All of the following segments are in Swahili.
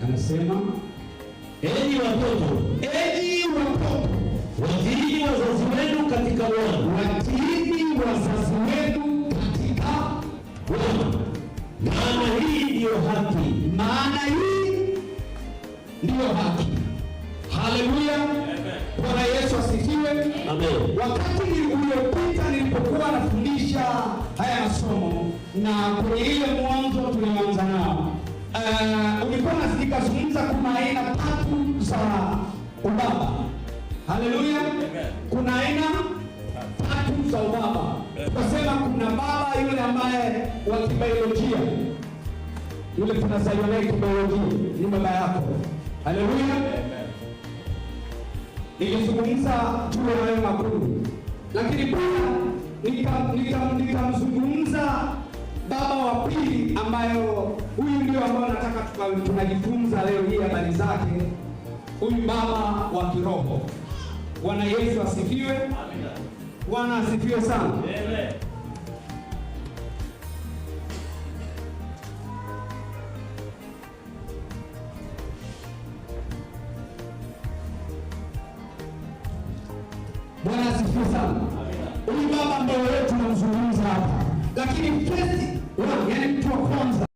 Anasema enyi watoto, watiini wazazi wenu katika Bwana. Watiini wazazi wenu katika Bwana, maana hii ndiyo haki. Maana hii ndiyo haki. Haleluya. Bwana Yesu asifiwe. Amen. Wakati uliopita nilipokuwa nafundisha haya masomo na kwenye ile mwanzo tulioanza nao, ulikuwa nikazungumza kuna aina 3 za ubaba. Haleluya. Kuna aina 3 za ubaba. Tukasema kuna baba yule ambaye wa kibiolojia, yule tunazaliwa naye kibiolojia, ni baba yako. Haleluya. Nilizungumza juu ya hayo makuu, lakini pia nikamzungumza baba wa pili, ambayo huyu ndio ambao nataka tunajifunza leo hii habari zake. Huyu baba wa kiroho. Bwana Yesu asifiwe. Amina. Bwana asifiwe sana. Amen. Bwana asifiwe sana. Huyu baba ndio wewe tunamzungumza hapa. Lakini first one, yani mtu wa kwanza,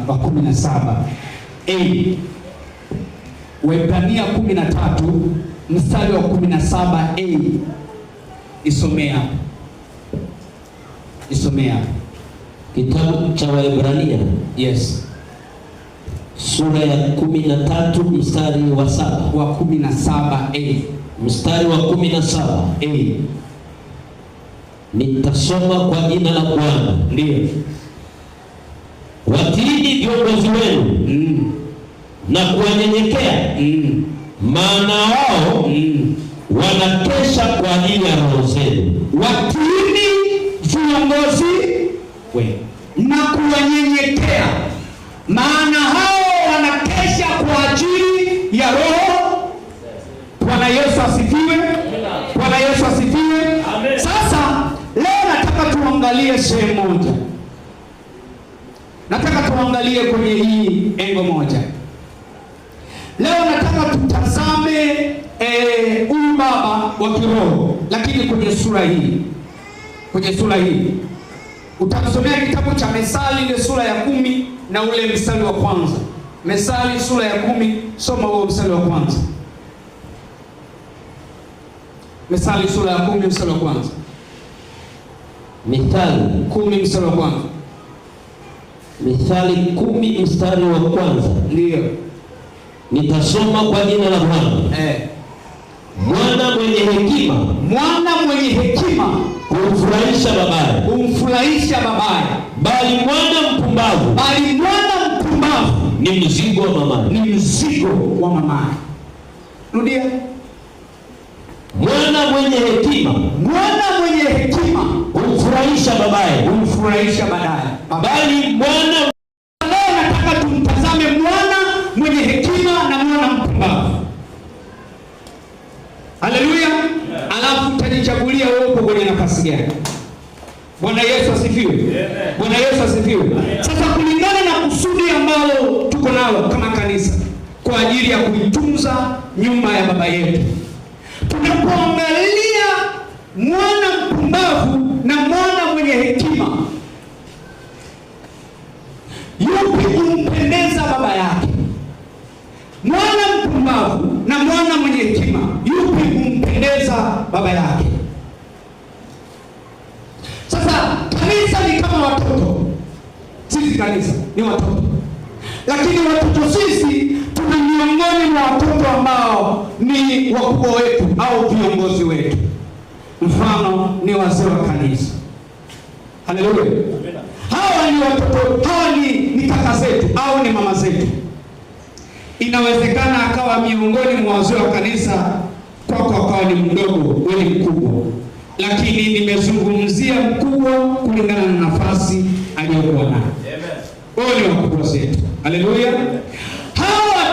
wa 17 Waebrania 13 mstari wa 17 Isomea. Kitabu cha Waebrania. Yes. Sura ya 13 mstari wa 7. Wa 17 Mstari wa 17 Nitasoma kwa jina la Bwana. Ndio. Watiini viongozi wenu na kuwanyenyekea, maana wao wanakesha kwa ajili ya roho zenu. Watiini viongozi wenu na kuwanyenyekea, maana hao wanakesha kwa ajili ya roho. Bwana Yesu asifiwe. Bwana Yesu asifiwe. Amen. Sasa leo nataka tuangalie sehemu moja. Nataka tuangalie kwenye hii engo moja. Leo nataka tutazame huyu baba wa kiroho, lakini kwenye sura hii. Kwenye sura hii utasomea kitabu cha Methali ile sura ya 10 na ule mstari wa kwanza. Methali sura ya 10, soma huo mstari wa kwanza. Methali sura ya 10 mstari wa kwanza. Methali 10 mstari wa kwanza. Mithali 10 mstari wa kwanza. Ndio. Nitasoma kwa jina la Bwana. Mwana mwenye hekima humfurahisha babaye. Bali mwana mpumbavu ni mzigo wa mamaye. Rudia. Mwana mwenye hekima humfurahisha babaye. Bali mwana, leo nataka tumtazame mwana mwenye hekima na mwana mpumbavu. Haleluya. Alafu utajichagulia wewe uko kwenye nafasi gani. Bwana Yesu asifiwe. Bwana Yesu asifiwe. Sasa kulingana na kusudi ambalo tuko nalo kama kanisa kwa ajili ya kuitunza nyumba ya baba yetu, tunapoangalia mwana mpumbavu na mwana mwenye hekima, yupi humpendeza baba yake? Mwana mpumbavu na mwana mwenye hekima, yupi humpendeza baba yake? Sasa kanisa ni kama watoto. Sisi kanisa ni watoto, lakini watoto sisi tuna miongoni mwa watoto ambao ni wakubwa wetu au viongozi wetu. Mfano ni wazee wa kanisa. Haleluya. Hawa ni watoto, hawa ni kaka zetu au ni mama zetu. Inawezekana akawa miongoni mwa wazee wa kanisa, kwako akawa ni mdogo, wewe ni mkubwa. Lakini nimezungumzia mkubwa kulingana na nafasi aliyokuwa nayo. Amen. Wao ni wakubwa zetu. Haleluya. Hawa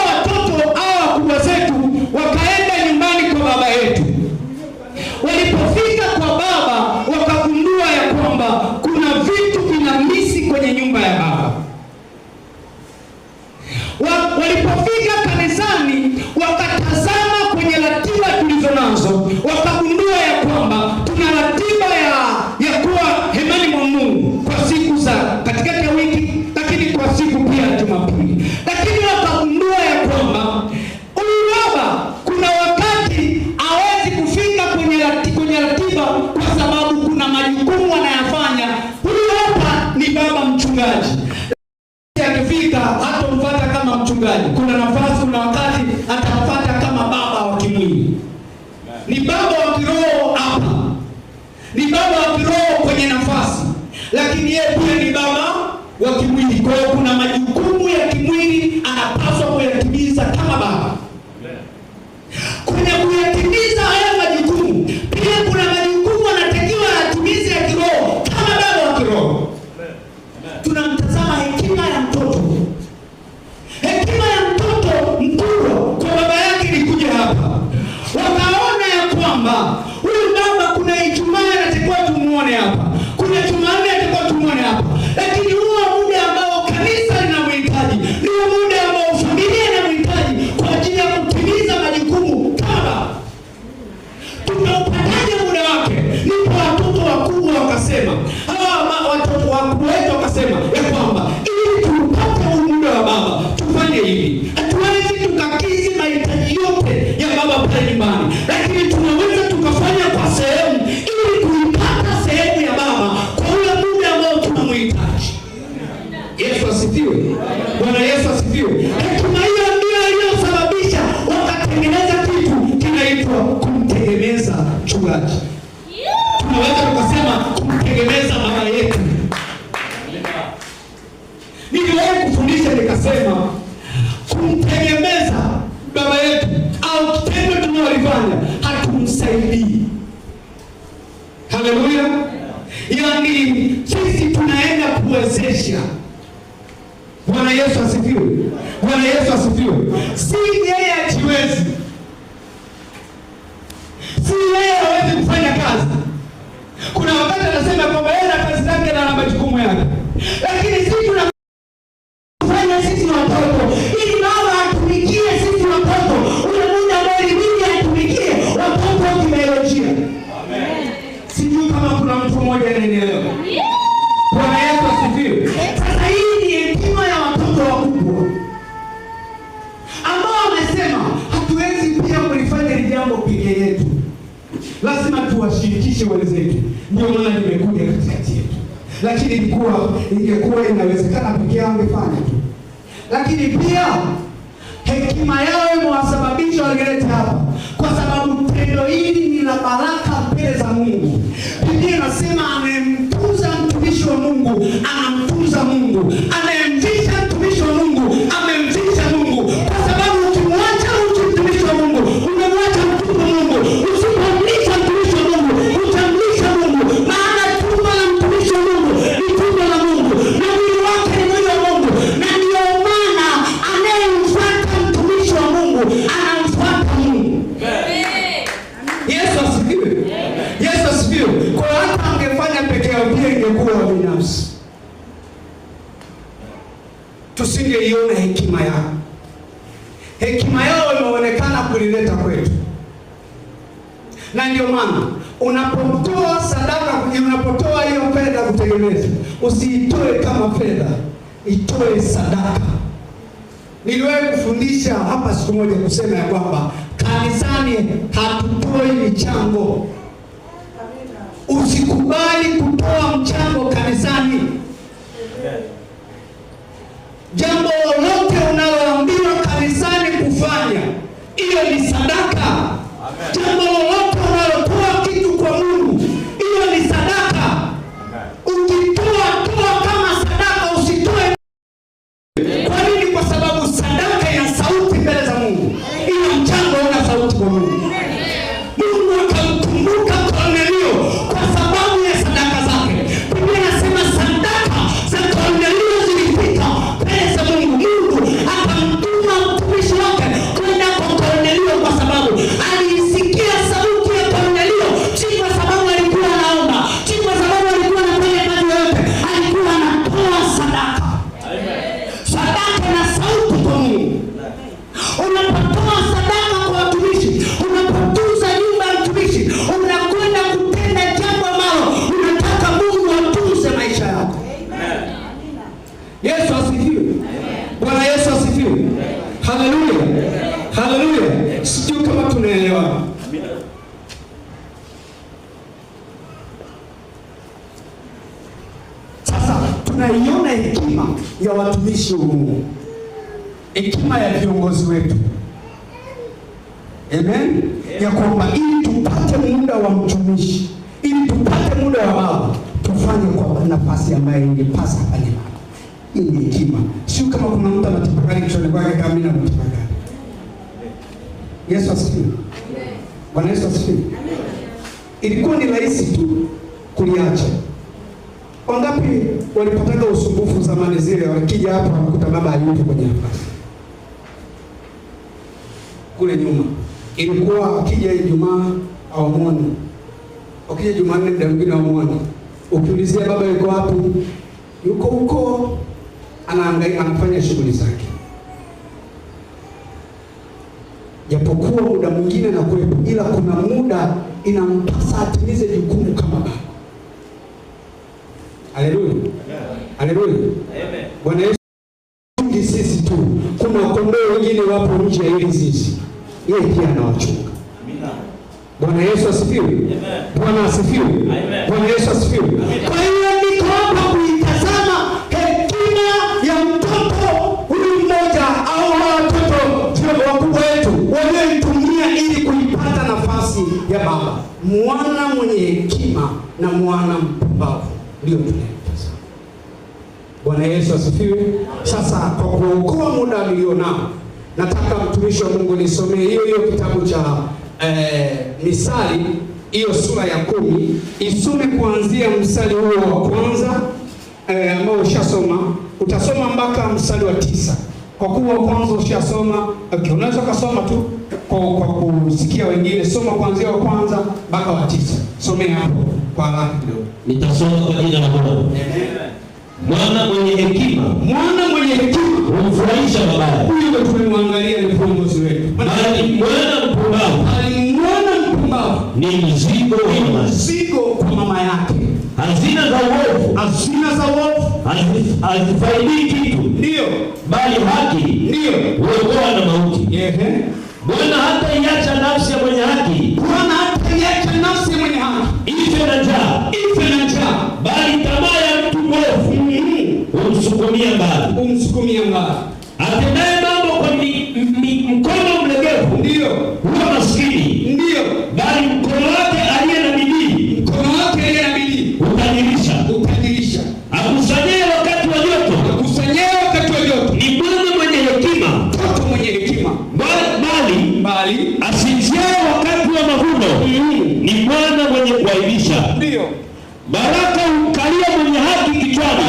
watoto hawa wakubwa zetu wakaenda nyumbani kwa baba yetu. Walipofika kwa baba wakagundua ya kwamba kuna vitu vinamisi kwenye nyumba ya baba. Walipofika kanisani wakatazama kwenye ratiba tulizo nazo, wakagundua ya kwamba tuna ratiba ya kuwa hemani mwa Mungu kwa siku za katikati ya wiki, lakini kwa siku pia Jumapili. Lakini wakagundua ya kwamba huyu baba kuna wakati hawezi kufika kwenye ratiba kwa sababu kuna majukumu anayafanya. Huyu hapa ni baba mchungaji. Akifika hatomfuata kama mchungaji. Kuna nafasi, kuna wakati atamfuata kama baba wa kimwili. Ni baba wa kiroho hapa, ni baba wa kiroho kwenye nafasi, lakini yeye pia ni baba wa kimwili. Kwa hiyo kuna majukumu ya kimwili anapaswa kuyatimiza kama baba. Kwenye kuyatimiza haya majukumu, pia kuna majukumu anatakiwa atimize ya kiroho kama baba wa kiroho. Tunamtazama hekima ya mtoto. Hekima ya mtoto mkubwa kwa baba yake ni kuja hapa. Wakaona ya kwamba huyu baba kuna Ijumaa anatakiwa tumuone hapa, kuna Jumanne anatakiwa tumuone hapa, lakini huo muda ambao kanisa linamhitaji ndio muda ambao familia inamhitaji kwa ajili ya kutimiza majukumu kama. Tunaupataje muda wake? Ndipo watoto wakubwa wakasema, hawa watoto wakubwa wetu wakasema ya kwamba ili tupate muda wa baba tufanye hivi. Hatuwezi tukakizi mahitaji yote ya baba pale nyumbani, lakini tunaweza tukafanya kwa sehemu ili kuipata sehemu ya baba kwa ule muda ambao tunamhitaji. Yesu asifiwe. Bwana Yesu asifiwe. Hekima hiyo ndio iliyosababisha wakatengeneza kitu kinaitwa kumtegemeza mchungaji. Tunaweza tukasema kumtegemeza baba yetu. Niliwahi kufundisha nikasema kumtegemeza baba yetu au kitendo tunalofanya hatumsaidii. Haleluya. Yaani sisi tunaenda kuwezesha. Bwana Yesu asifiwe. Bwana Yesu asifiwe. Si yeye ajiwezi, si yeye hawezi kufanya kazi. Kuna wakati anasema kwamba yeye ana kazi zake na ana majukumu yake, lakini sisi tunafanya sisi watoto ili baba atumikie sisi watoto ule muda ambao ilibidi atumikie watoto kibiolojia. Amen. Sijui kama kuna mtu mmoja ananielewa. Bwana Yesu asifiwe. Sasa hii ni hekima ya watoto wakubwa ambao wamesema hatuwezi pia kulifanya hili jambo pekee yetu, lazima tuwashirikishe wenzetu. Ndio maana nimekuja katikati yetu. lakini ingekuwa inawezekana pekee yao angefanya tu. Lakini pia hekima yao imewasababisha walete hapa, kwa sababu tendo hili ni la baraka mbele za Mungu. Biblia inasema anayemtunza mtumishi wa Mungu anamtunza Mungu, anayemvisha mtumishi wa Mungu amemvisha Mungu, kwa sababu ukimwacha mtumishi wa Mungu umemwacha mtumwa wa Mungu. Usipomlisha mtumishi wa Mungu utamlisha Mungu, maana tumbo la mtumishi wa Mungu ni tumbo la Mungu na mwili wake ni mwili wa Mungu, na ndio maana anayemfuata mtumishi wa Mungu anamfuata Mungu. Yesu asifiwe. Yesu asifiwe. Kwa hata angefanya peke yao pia ingekuwa binafsi, tusingeiona hekima yao. Hekima yao imeonekana kulileta kwetu, na ndio maana unapotoa sadaka, unapotoa hiyo fedha kutegemeza, usiitoe kama fedha, itoe sadaka. Niliwahi kufundisha hapa siku moja kusema ya kwamba kanisani hatutoi michango. Usikubali kutoa mchango kanisani. Jambo lolote unaloambiwa kanisani kufanya, hiyo ni sadaka. Jambo lolote unalotoa kitu kwa Mungu, hiyo ni sadaka. Ukitoa kama sadaka, usitoe. Kwa nini? Kwa sababu sadaka ina sauti mbele za Mungu, ila mchango una sauti kwa Mungu. Mungu akamkumbuka Kornelio kwa sababu ya sadaka zake. Biblia inasema sadaka za Kornelio zilifika mbele za Mungu. Mungu akamtuma mtumishi wake kwenda kwa Kornelio kwa sababu alisikia sauti ya Kornelio, si kwa sababu alikuwa anaomba, si kwa sababu alikuwa anafanya kazi yoyote, alikuwa anatoa sadaka. Sadaka na sauti kwa Mungu. Unapotoa sadaka kwa watumishi, unapotunza nyumba ya mtumishi, unakwenda kutenda jambo ambalo unataka Mungu atunze maisha yako. Yesu asifiwe. Bwana Yesu asifiwe. Haleluya. Haleluya. Sijui kama tunaelewa. Sasa tunaiona hekima ya watumishi wa Mungu, hekima ya viongozi wetu. Amen. Ya kwamba ili tupate muda wa mtumishi, ili tupate muda wa baba, tufanye kwa nafasi ambayo ingepasa afanye baba. Hii ni hekima. Sio kama kuna mtu anatafakari kichwani kwake kama mimi natafakari. Yesu asifiwe. Bwana Yesu asifiwe. Ilikuwa ni rahisi tu kuliacha. Wangapi walipataga usumbufu zamani zile, wakija hapa wanakuta baba hayupo kwenye nafasi. Kule nyuma ilikuwa akija Ijumaa hawamwoni, akija Jumanne muda mwingine hawamwoni. Ukiulizia baba yuko wapi, yuko huko anahangaika, anafanya shughuli zake. Japokuwa muda mwingine na kuwepo, ila kuna muda inampasa atimize jukumu kama baba. Haleluya. Haleluya. Amen. Bwana Yesu, sisi tu, kuna kondoo wengine wapo nje ya hili zizi, yeye pia anawachunga. Amina. Bwana Yesu asifiwe. Amen. Bwana asifiwe. Amen. Bwana Yesu asifiwe. Kwa hiyo niko hapa kuitazama hekima ya mtoto huyu mmoja au watoto wakubwa wetu walioitumia ili kuipata nafasi ya baba. Mwana mwenye hekima na mwana mpumbavu ndio tunayemtazama. Bwana Yesu asifiwe. Sasa kwa kuokoa muda nilionao, nataka mtumishi wa Mungu nisomee hiyo kitabu cha Misali, hiyo sura ya 10. Isome kuanzia mstari huo wa kwanza ambao ushasoma, utasoma mpaka mstari wa 9. Kwa kuwa kwanza ushasoma, okay, unaweza kusoma tu kwa kusikia wengine. Soma kuanzia wa kwanza mpaka wa 9. Somea hapo kwa haraka kidogo. Nitasoma kwa jina la Bwana. Mwana mwenye hekima humfurahisha babaye. Huyu ndio tumemwangalia, ni kiongozi wetu. Bali mwana mpumbavu ni mzigo kwa mama yake. Hazina za uovu hazifaidi kitu, ndio, bali haki ndio huokoa na mauti. Bwana hataiacha nafsi ya mwenye haki, ife na njaa, bali tamaa ya mtu dunia mbali. Atendaye mambo kwa mkono mlegevu ndio huwa maskini, ndio bali mkono wake aliye na bidii, mkono wake aliye na bidii utajirisha. Akusanyaye wakati wa joto, ni mwana mwenye hekima, mtoto mwenye hekima. Bali asinziaye wakati wa mavuno, ni mwana mwenye kuaibisha. Ndio baraka humkalia mwenye haki kichwani,